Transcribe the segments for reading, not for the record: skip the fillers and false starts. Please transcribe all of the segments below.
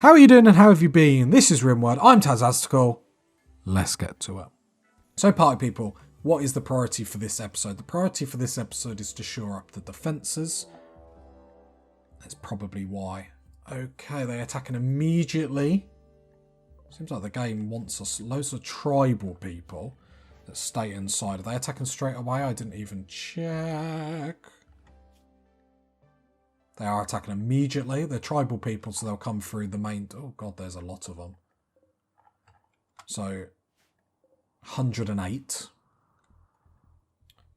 How are you doing and how have you been? This is Rimworld. I'm Tazastical. Let's get to it. So, party people, what is the priority for this episode? The priority for this episode is to shore up the defences. That's probably why. Okay, they're attacking immediately. Seems like the game wants us loads of tribal people that stay inside. Are they attacking straight away? I didn't even check. They are attacking immediately. They're tribal people, so they'll come through the main... Oh, God, there's a lot of them. So, 108.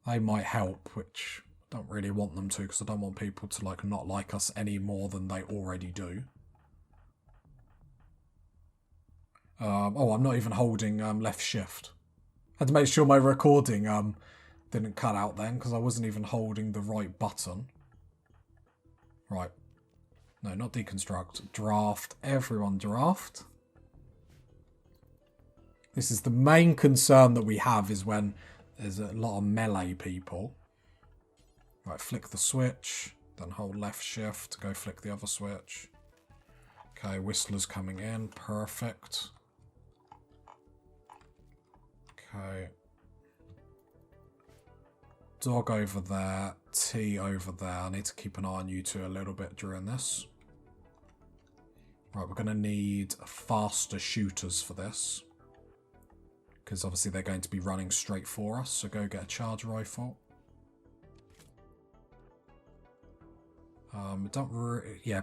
They might help, which I don't really want them to, because I don't want people to not like us any more than they already do. I'm not even holding left shift. I had to make sure my recording didn't cut out then, because I wasn't even holding the right button. Right. No, not deconstruct. Draft. Everyone draft. This is the main concern that we have, is when there's a lot of melee people. Right, flick the switch. Then hold left shift to go flick the other switch. Okay, Whistler's coming in. Perfect. Okay. Dog over there, T over there. I need to keep an eye on you two a little bit during this. Right, we're going to need faster shooters for this. Because obviously they're going to be running straight for us, so go get a charge rifle.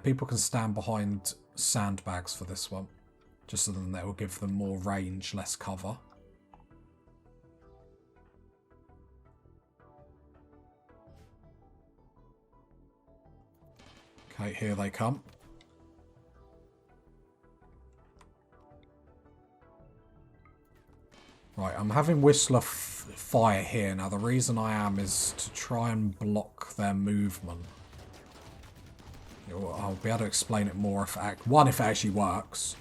People can stand behind sandbags for this one. Just so then that will give them more range, less cover. Okay, here they come. Right, I'm having Whistler fire here. Now, the reason I am is to try and block their movement. I'll be able to explain it more if it actually works.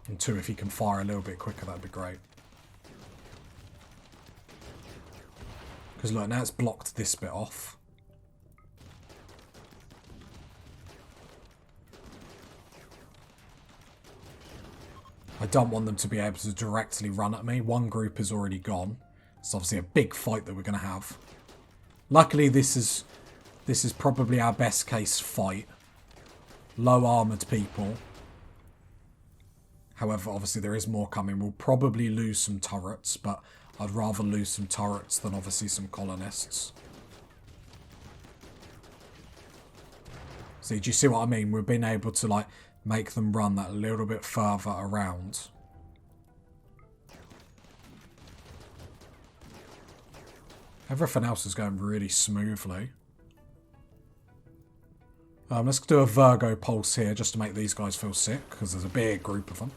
And two, if he can fire a little bit quicker, that'd be great. Because look, now it's blocked this bit off. I don't want them to be able to directly run at me. One group is already gone. It's obviously a big fight that we're going to have. Luckily, this is probably our best case fight. Low armoured people. However, obviously there is more coming. We'll probably lose some turrets, but I'd rather lose some turrets than obviously some colonists. See, do you see what I mean? We've been able to make them run that little bit further around. Everything else is going really smoothly. Let's do a Virgo pulse here just to make these guys feel sick, because there's a big group of them.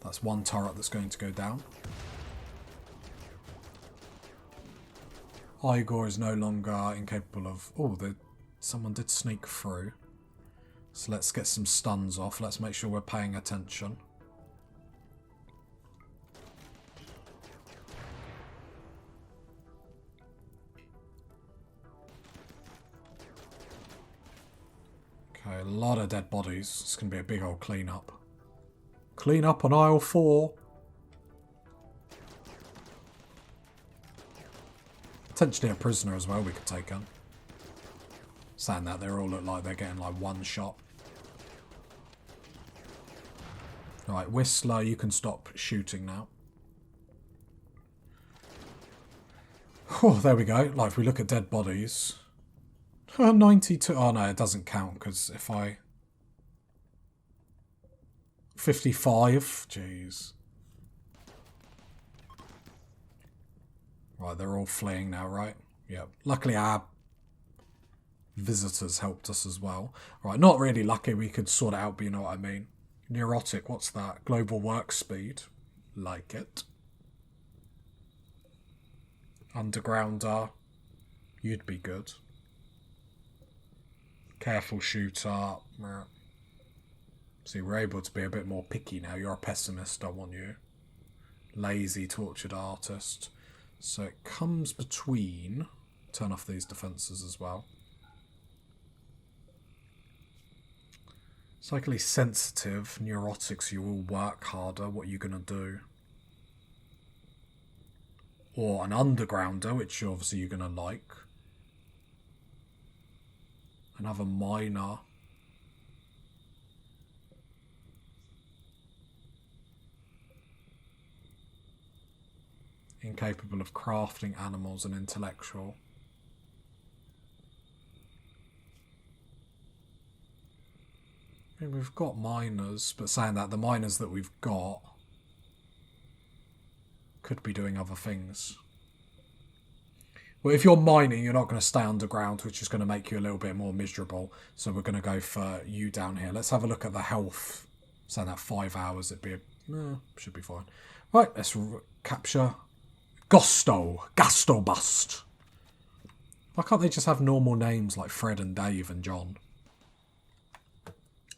That's one turret that's going to go down. Igor is no longer incapable of... Oh, someone did sneak through. So let's get some stuns off. Let's make sure we're paying attention. Okay, a lot of dead bodies. It's going to be a big old clean-up. Clean up on aisle 4. Potentially a prisoner as well we could take on. Saying that, they all look like they're getting one shot. Right, Whistler, you can stop shooting now. Oh, there we go. If we look at dead bodies. 92. Oh no, it doesn't count, because if I... 55. Jeez. Right, they're all fleeing now, right? Yep. Luckily our visitors helped us as well. Right, not really lucky, we could sort it out, but you know what I mean. Neurotic, what's that? Global work speed. Like it. Undergrounder. You'd be good. Careful shooter. See, we're able to be a bit more picky now. You're a pessimist, I want you. Lazy, tortured artist. So it comes between... Turn off these defences as well. Psychically sensitive, neurotics, you will work harder. What are you going to do? Or an undergrounder, which obviously you're going to like. Another minor. Incapable of crafting animals and intellectual. I mean, we've got miners, but saying that, the miners that we've got could be doing other things. Well, if you're mining, you're not going to stay underground, which is going to make you a little bit more miserable. So we're going to go for you down here. Let's have a look at the health. Saying that 5 hours, it'd be should be fine. Right, let's capture Gusto Bust. Why can't they just have normal names like Fred and Dave and John?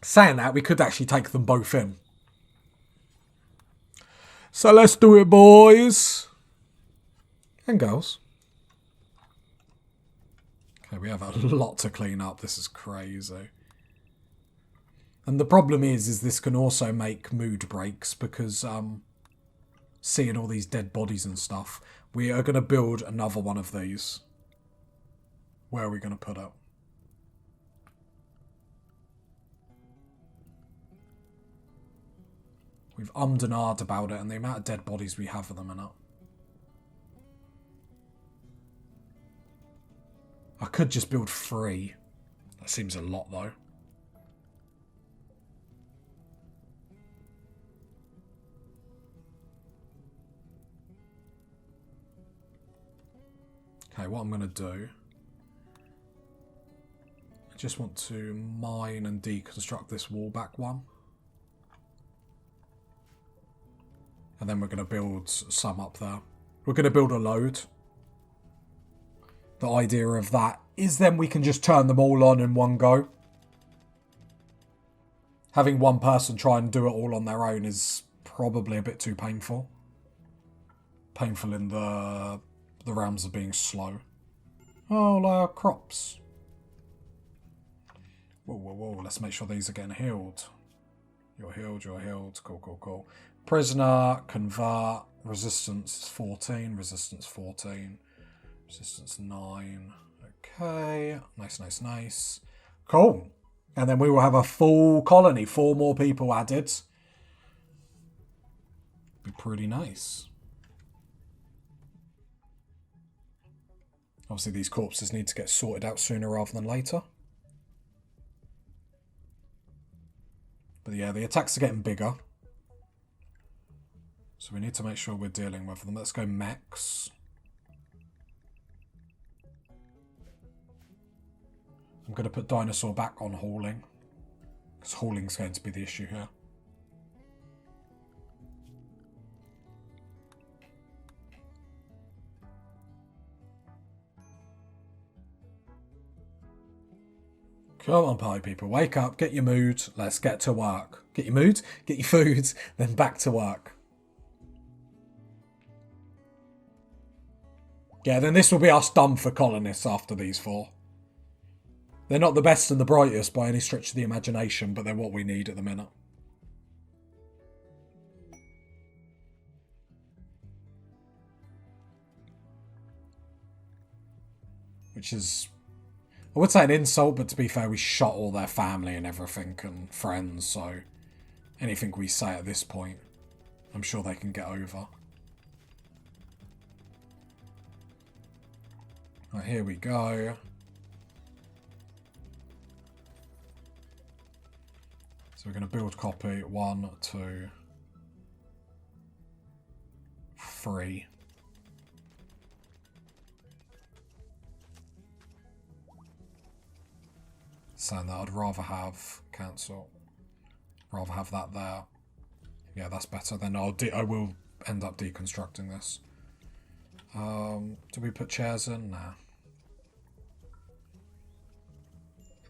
Saying that, we could actually take them both in. So let's do it, boys. And girls. Okay, we have a lot to clean up. This is crazy. And the problem is this can also make mood breaks because seeing all these dead bodies and stuff, we are going to build another one of these. Where are we going to put it? We've ummed and ahed about it and the amount of dead bodies we have at the minute. I could just build 3. That seems a lot though. Okay, what I'm going to do... I just want to mine and deconstruct this wall back one. And then we're going to build some up there. We're going to build a load. The idea of that is then we can just turn them all on in one go. Having one person try and do it all on their own is probably a bit too painful. Painful in the realms of being slow. Oh, like crops. Whoa, whoa, whoa. Let's make sure these are getting healed. You're healed, you're healed. Cool, cool, cool. Prisoner, convert, resistance 14, resistance 14, resistance 9. Okay, nice, nice, nice. Cool. And then we will have a full colony, 4 more people added. Be pretty nice. Obviously these corpses need to get sorted out sooner rather than later. But yeah, the attacks are getting bigger. So we need to make sure we're dealing with them. Let's go mechs. I'm going to put dinosaur back on hauling. Because hauling's going to be the issue here. Come on, party people. Wake up, get your mood. Let's get to work. Get your mood, get your food, then back to work. Yeah, then this will be us done for colonists after these 4. They're not the best and the brightest by any stretch of the imagination, but they're what we need at the minute. Which is, I would say an insult, but to be fair, we shot all their family and everything and friends, so anything we say at this point, I'm sure they can get over. Right, here we go. So we're going to build copy 1, 2, 3. Saying that I'd rather have cancel. Rather have that there. Yeah, that's better. Then I will end up deconstructing this. Do we put chairs in? Nah.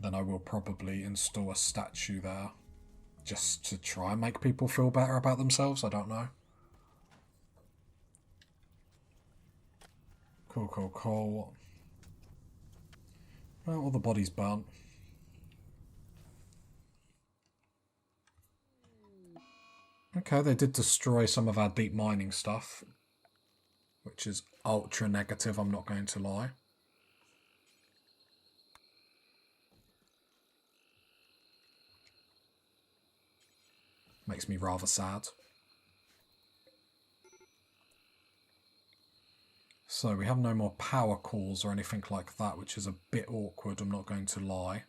Then I will probably install a statue there. Just to try and make people feel better about themselves. I don't know. Cool. Well, all the bodies burnt. Okay, they did destroy some of our deep mining stuff, which is ultra negative, I'm not going to lie. Makes me rather sad. So we have no more power calls or anything like that, which is a bit awkward, I'm not going to lie.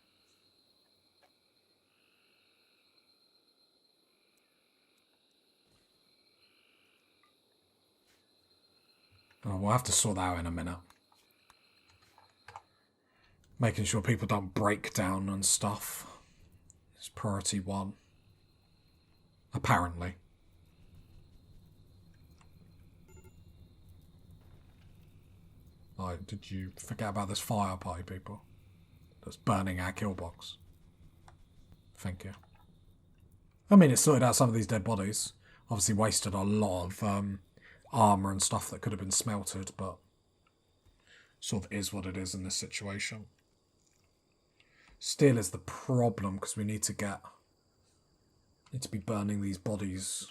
Oh, we'll have to sort that out in a minute. Making sure people don't break down and stuff is priority 1. Apparently. Like, did you forget about this fire, party people? That's burning our kill box. Thank you. I mean, it sorted out some of these dead bodies. Obviously wasted a lot of armour and stuff that could have been smelted, but sort of is what it is in this situation. Steel is the problem, because we need to be burning these bodies.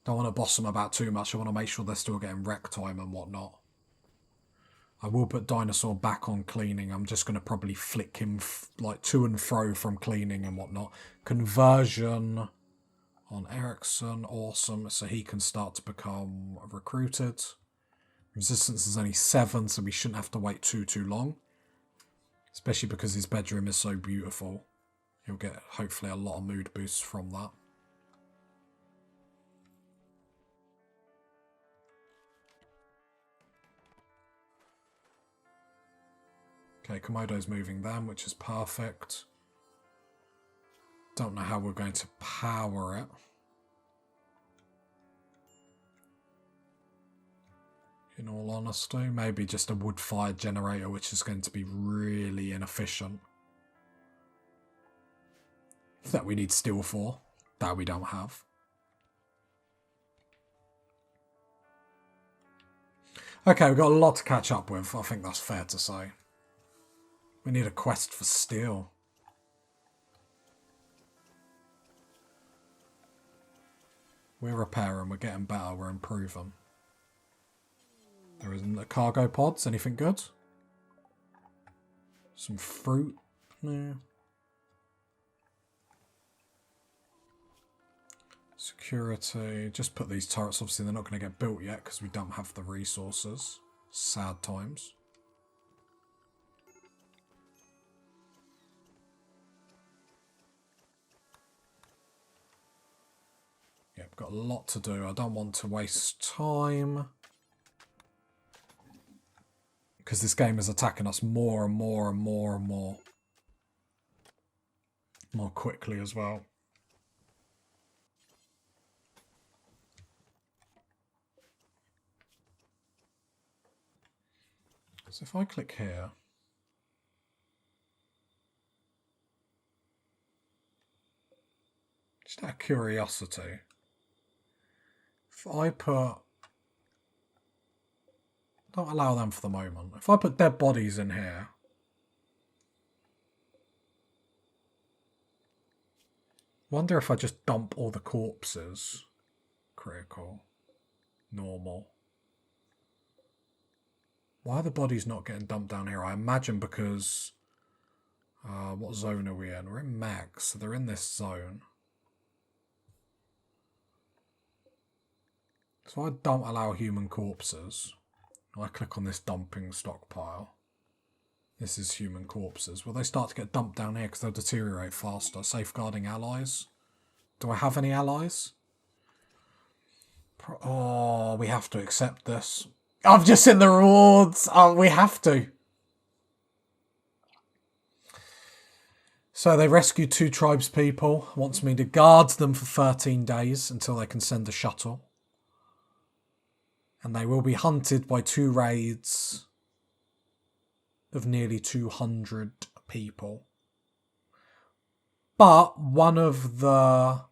Don't want to boss them about too much. I want to make sure they're still getting rec time and whatnot. I will put Dinosaur back on cleaning. I'm just going to probably flick him like to and fro from cleaning and whatnot. Conversion on Ericsson. Awesome. So he can start to become recruited. Resistance is only 7, so we shouldn't have to wait too long. Especially because his bedroom is so beautiful. He'll get hopefully a lot of mood boosts from that. Okay, Komodo's moving them, which is perfect. Don't know how we're going to power it. In all honesty, maybe just a wood-fired generator, which is going to be really inefficient. That we need steel for, that we don't have. Okay, we've got a lot to catch up with, I think that's fair to say. We need a quest for steel. We're repairing, we're getting better, we're improving. There isn't the cargo pods, anything good? Some fruit? No. Security, just put these turrets, obviously they're not going to get built yet because we don't have the resources. Sad times. Yeah, we've got a lot to do. I don't want to waste time. Because this game is attacking us more and more quickly as well. So if I click here, just out of curiosity, if I put, don't allow them for the moment, if I put dead bodies in here, wonder if I just dump all the corpses, critical, normal. Why are the bodies not getting dumped down here? I imagine because, what zone are we in? We're in max, so they're in this zone. So I don't allow human corpses. I click on this dumping stockpile. This is human corpses. Will they start to get dumped down here because they'll deteriorate faster? Safeguarding allies. Do I have any allies? Oh, we have to accept this. I've just seen the rewards. Oh, we have to. So they rescued 2 tribespeople. Wants me to guard them for 13 days until they can send a shuttle. And they will be hunted by 2 raids of nearly 200 people. But one of the...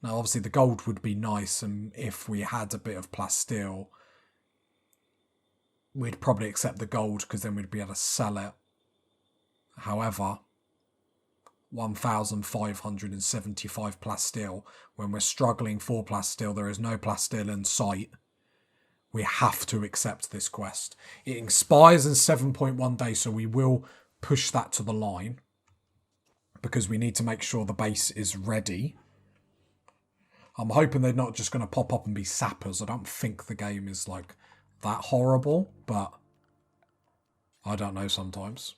Now, obviously, the gold would be nice, and if we had a bit of plasteel, we'd probably accept the gold because then we'd be able to sell it. However, 1,575 plasteel. When we're struggling for plasteel, there is no plasteel in sight. We have to accept this quest. It expires in 7.1 days, so we will push that to the line because we need to make sure the base is ready. I'm hoping they're not just going to pop up and be sappers. I don't think the game is like that horrible, but I don't know sometimes.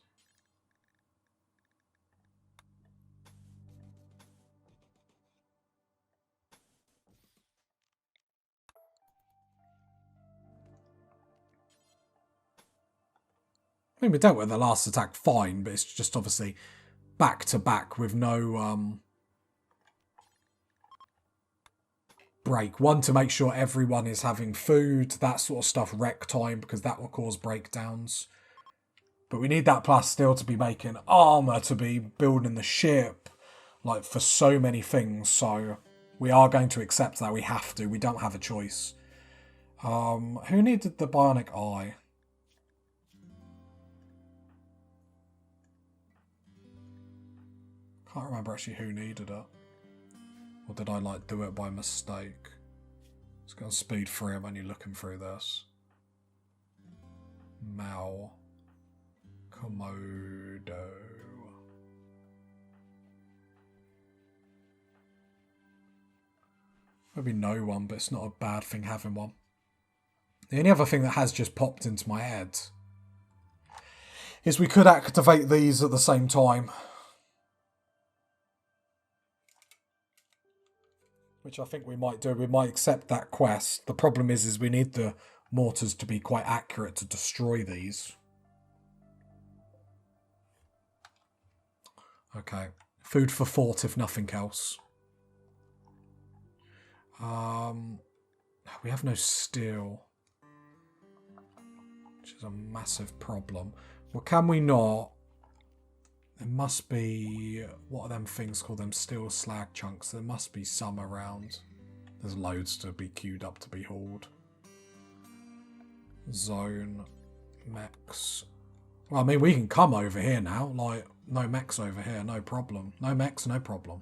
I mean, we dealt with the last attack fine, but it's just obviously back to back with no break. One, to make sure everyone is having food, that sort of stuff, rec time, because that will cause breakdowns. But we need that plasteel to be making armour, to be building the ship, like for so many things. So we are going to accept that. We have to. We don't have a choice. Who needed the bionic eye? Can't remember actually who needed it. Or did I like do it by mistake? Let's go on speed 3. I'm only looking through this. Mal. Komodo. Maybe no one, but it's not a bad thing having one. The only other thing that has just popped into my head is we could activate these at the same time. Which I think we might do. We might accept that quest. The problem is we need the mortars to be quite accurate to destroy these. Okay. Food for thought, if nothing else. We have no steel, which is a massive problem. Well, can we not? There must be... What are them things called? Them steel slag chunks. There must be some around. There's loads to be queued up to be hauled. Zone. Mechs. Well, I mean, we can come over here now. Like, no mechs over here. No problem. No mechs, no problem.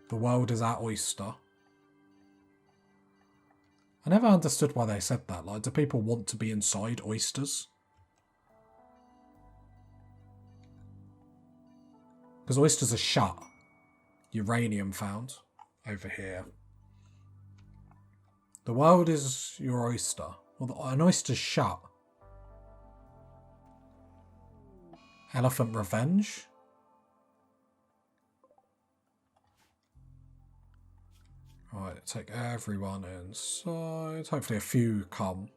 The world is our oyster. I never understood why they said that. Like, do people want to be inside oysters? Because oysters are shut. Uranium found over here. The world is your oyster. Well, an oyster's shut. Elephant revenge? Right, take everyone inside. Hopefully a few come.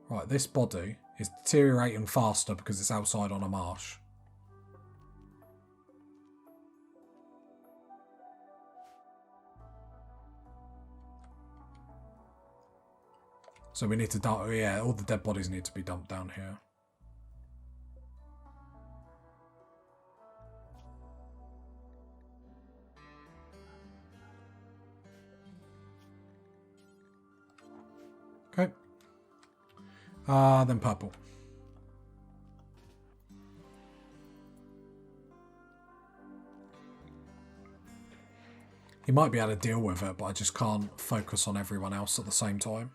Right, this body is deteriorating faster because it's outside on a marsh. So we need to dump... Yeah, all the dead bodies need to be dumped down here. Okay. Then purple. He might be able to deal with it, but I just can't focus on everyone else at the same time.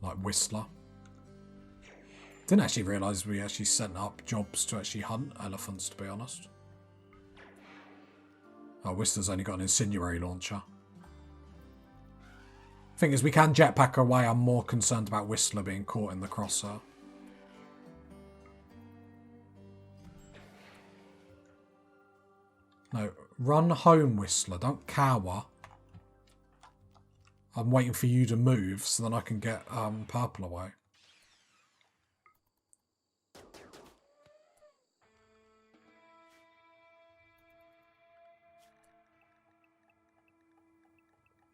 Like Whistler. Didn't actually realise we actually sent up jobs to actually hunt elephants, to be honest. Oh, Whistler's only got an incendiary launcher. Thing is, we can jetpack away. I'm more concerned about Whistler being caught in the crosser. No, run home, Whistler. Don't cower. I'm waiting for you to move so then I can get purple away.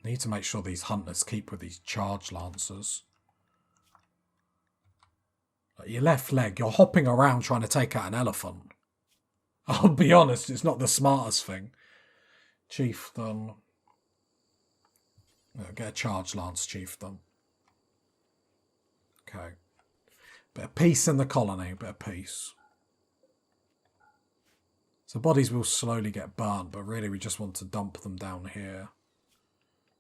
Need to make sure these hunters keep with these charge lancers. Like your left leg, you're hopping around trying to take out an elephant. I'll be honest, it's not the smartest thing. Chieftain. Get a charge lance, Chieftain. Okay. Bit of peace in the colony, bit of peace. So bodies will slowly get burnt, but really we just want to dump them down here.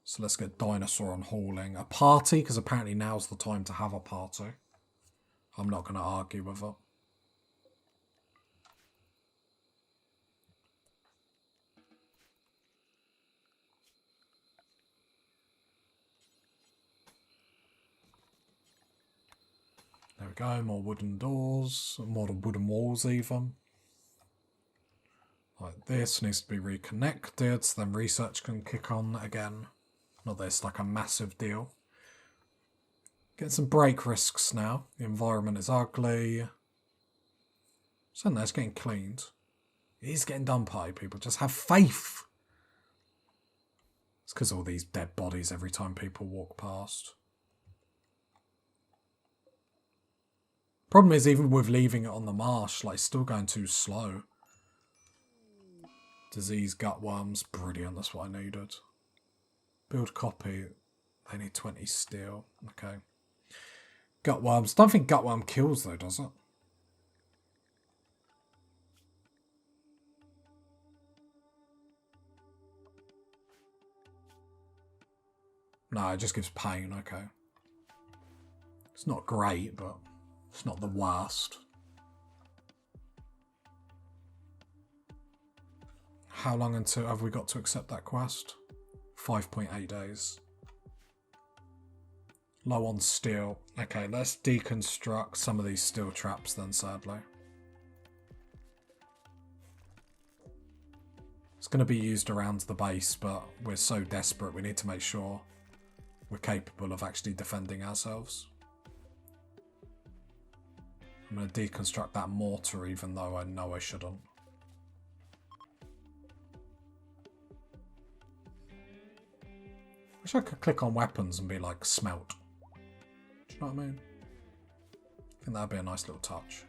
So let's get dinosaur on hauling. A party, because apparently now's the time to have a party. I'm not going to argue with it. There we go, more wooden doors, more wooden walls even. Like this needs to be reconnected, so then research can kick on again. Not that it's like a massive deal. Get some break risks now. The environment is ugly. So no, it's getting cleaned. It is getting done, party people. Just have faith. It's because of all these dead bodies every time people walk past. Problem is, even with leaving it on the marsh, like, it's still going too slow. Disease gutworms, brilliant, that's what I needed. Build copy, they need 20 steel, okay. Gutworms, don't think gutworm kills though, does it? No, it just gives pain, okay. It's not great, but it's not the worst. How long until have we got to accept that quest? 5.8 days. Low on steel. Okay, let's deconstruct some of these steel traps then, sadly. It's going to be used around the base, but we're so desperate we need to make sure we're capable of actually defending ourselves. I'm going to deconstruct that mortar even though I know I shouldn't. Wish I could click on weapons and be like, smelt. Do you know what I mean? I think that'd be a nice little touch.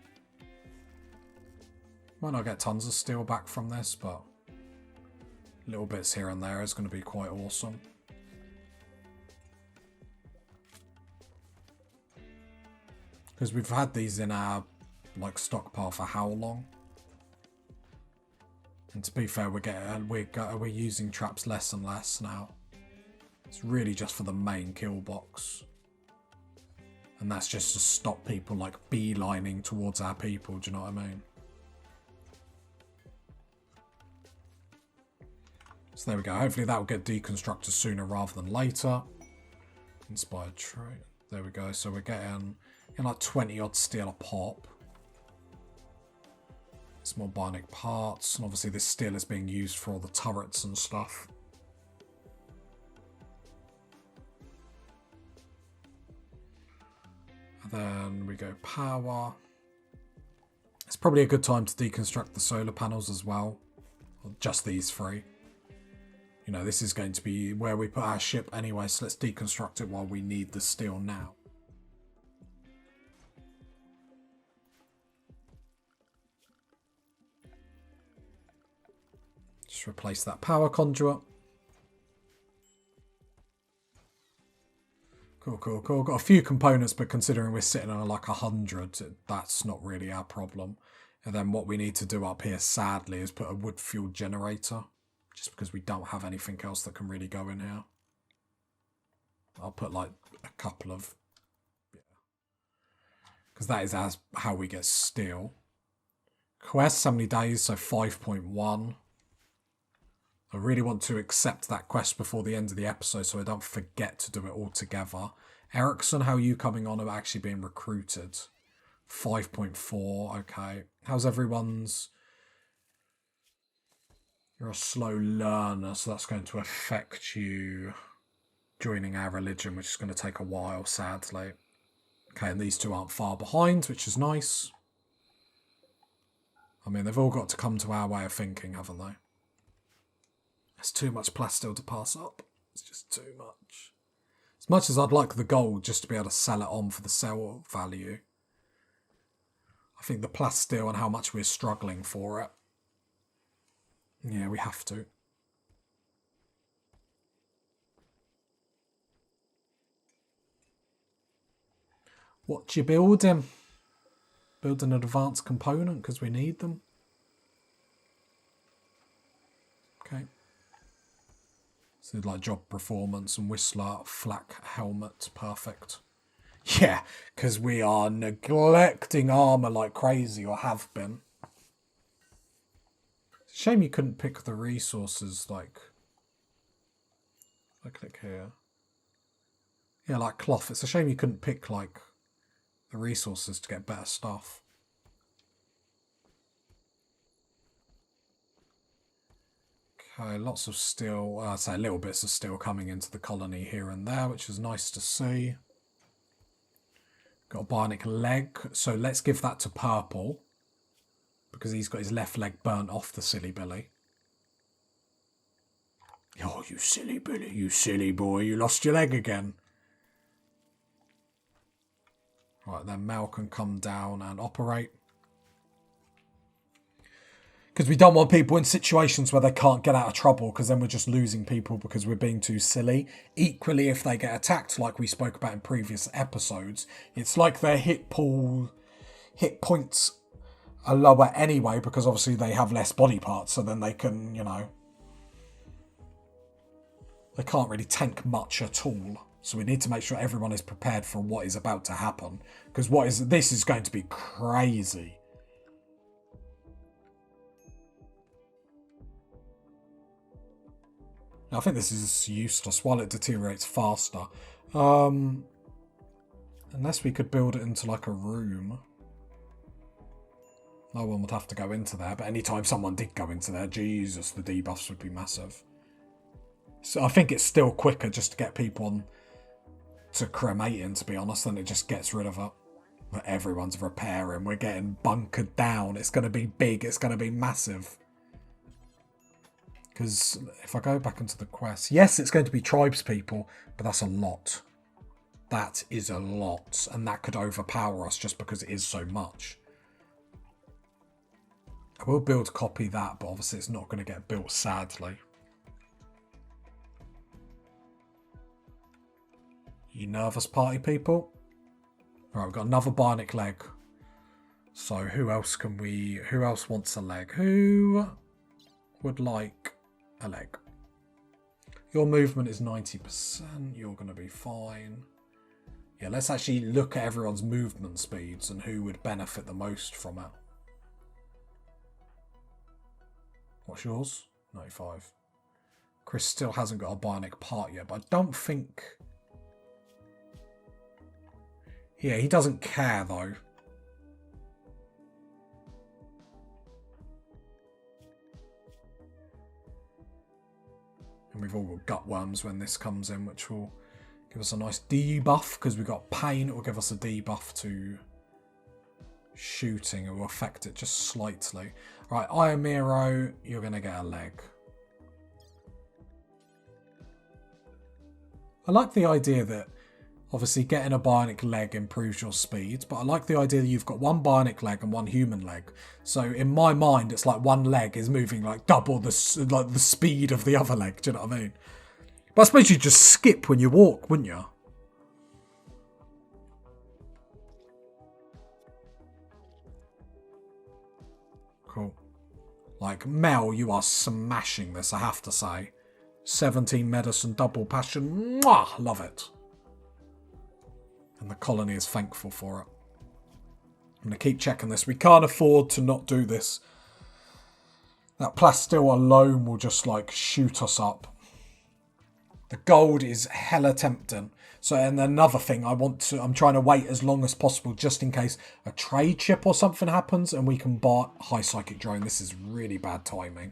Might not get tons of steel back from this, but little bits here and there is going to be quite awesome. Because we've had these in our like stockpile for how long? And to be fair, we're using traps less and less now. It's really just for the main kill box. And that's just to stop people like beelining towards our people, do you know what I mean? So there we go. Hopefully that will get deconstructed sooner rather than later. Inspired trait. There we go. So we're getting in like 20 odd steel a pop. Some more bionic parts. And obviously this steel is being used for all the turrets and stuff. And then we go power. It's probably a good time to deconstruct the solar panels as well. Or just these three. You know, this is going to be where we put our ship anyway, so let's deconstruct it while we need the steel now. Just replace that power conduit. Cool, cool, cool. Got a few components, but considering we're sitting on like 100, that's not really our problem. And then what we need to do up here, sadly, is put a wood fuel generator. Just because we don't have anything else that can really go in here. I'll put like a couple of... yeah. Because that is how we get steel. Quest, how many days? So 5.1. I really want to accept that quest before the end of the episode so I don't forget to do it all together. Ericsson, how are you coming on about actually being recruited? 5.4, okay. How's everyone's... You're a slow learner, so that's going to affect you joining our religion, which is going to take a while, sadly. Okay, and these two aren't far behind, which is nice. I mean, they've all got to come to our way of thinking, haven't they? There's too much plastil to pass up. It's just too much. As much as I'd like the gold just to be able to sell it on for the sell value, I think the plastil and how much we're struggling for it Yeah, we have to. What you building? Build an advanced component because we need them. Okay. So like job performance and Whistler flak helmet. Perfect. Yeah, because we are neglecting armor like crazy, or have been. Shame you couldn't pick the resources, like... I click here. Yeah, like cloth. It's a shame you couldn't pick, like, the resources to get better stuff. Okay, lots of steel. I'd say little bits of steel coming into the colony here and there, which is nice to see. Got a bionic leg, so let's give that to Purple. Because he's got his left leg burnt off, the silly Billy. Oh, you silly Billy, you silly boy, you lost your leg again. Right, then Mel can come down and operate. Because we don't want people in situations where they can't get out of trouble, because then we're just losing people because we're being too silly. Equally, if they get attacked, like we spoke about in previous episodes, it's like their hit points are lower anyway, because obviously they have less body parts, so then they can, you know... They can't really tank much at all. So we need to make sure everyone is prepared for what is about to happen. Because this is going to be crazy. I think this is useless while it deteriorates faster. Unless we could build it into like a room. No one would have to go into there, but anytime someone did go into there, Jesus, the debuffs would be massive. So I think it's still quicker just to get people on to cremating, to be honest, than it just gets rid of it. But everyone's repairing, we're getting bunkered down, it's going to be big, it's going to be massive. Because if I go back into the quest, yes, it's going to be tribes people, but that's a lot. That is a lot, and that could overpower us just because it is so much. I will build copy that, but obviously it's not going to get built, sadly. You nervous party people? Right, we've got another bionic leg. So who else wants a leg? Who would like a leg? Your movement is 90%. You're going to be fine. Yeah, let's actually look at everyone's movement speeds and who would benefit the most from it. What's yours? 95. Chris still hasn't got a bionic part yet, but I don't think... Yeah, he doesn't care, though. And we've all got gut worms when this comes in, which will give us a nice debuff, because we've got pain. It will give us a debuff to shooting. It will affect it just slightly. Right, Iamiro, you're going to get a leg. I like the idea that obviously getting a bionic leg improves your speed, but I like the idea that you've got one bionic leg and one human leg. So in my mind, it's like one leg is moving like double the speed of the other leg. Do you know what I mean? But I suppose you just skip when you walk, wouldn't you? Cool. Like, Mel, you are smashing this, I have to say. 17 medicine, double passion. Mwah! Love it. And the colony is thankful for it. I'm going to keep checking this. We can't afford to not do this. That plastil alone will just, like, shoot us up. The gold is hella tempting. So, and another thing, I'm trying to wait as long as possible just in case a trade ship or something happens and we can buy high psychic drone. This is really bad timing.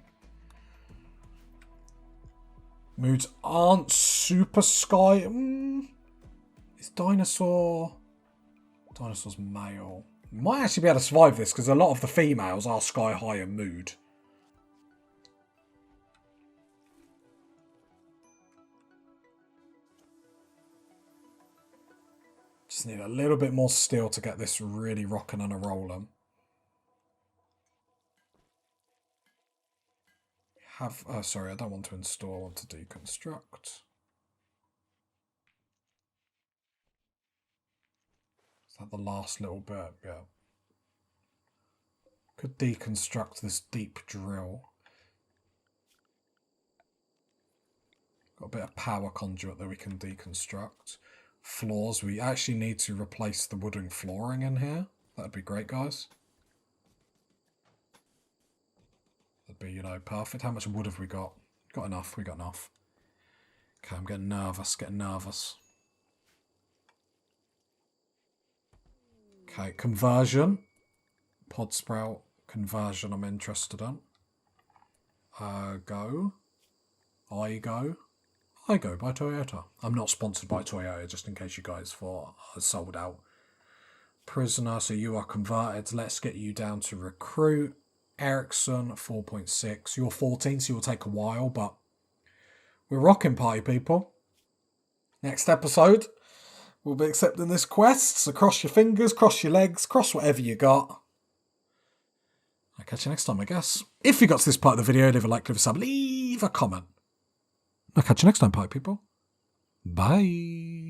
Moods aren't super sky. Is dinosaur's male. Might actually be able to survive this because a lot of the females are sky high in mood. Just need a little bit more steel to get this really rocking and a rolling. have... Oh, sorry, I don't want to install, I want to deconstruct. Is that the last little bit? Yeah. Could deconstruct this deep drill. Got a bit of power conduit that we can deconstruct. Floors, we actually need to replace the wooden flooring in here. That'd be great, guys. That'd be, perfect. How much wood have we got? Got enough, we got enough. Okay, I'm getting nervous. Okay, conversion. Pod sprout conversion I'm interested in. I go by Toyota. I'm not sponsored by Toyota, just in case you guys thought I sold out. Prisoner, so you are converted. Let's get you down to recruit. Ericsson, 4.6. You're 14, so you'll take a while, but we're rocking, party people. Next episode, we'll be accepting this quest, so cross your fingers, cross your legs, cross whatever you got. I'll catch you next time, I guess. If you got to this part of the video, leave a like, leave a sub, leave a comment. I'll catch you next time, party people. Bye.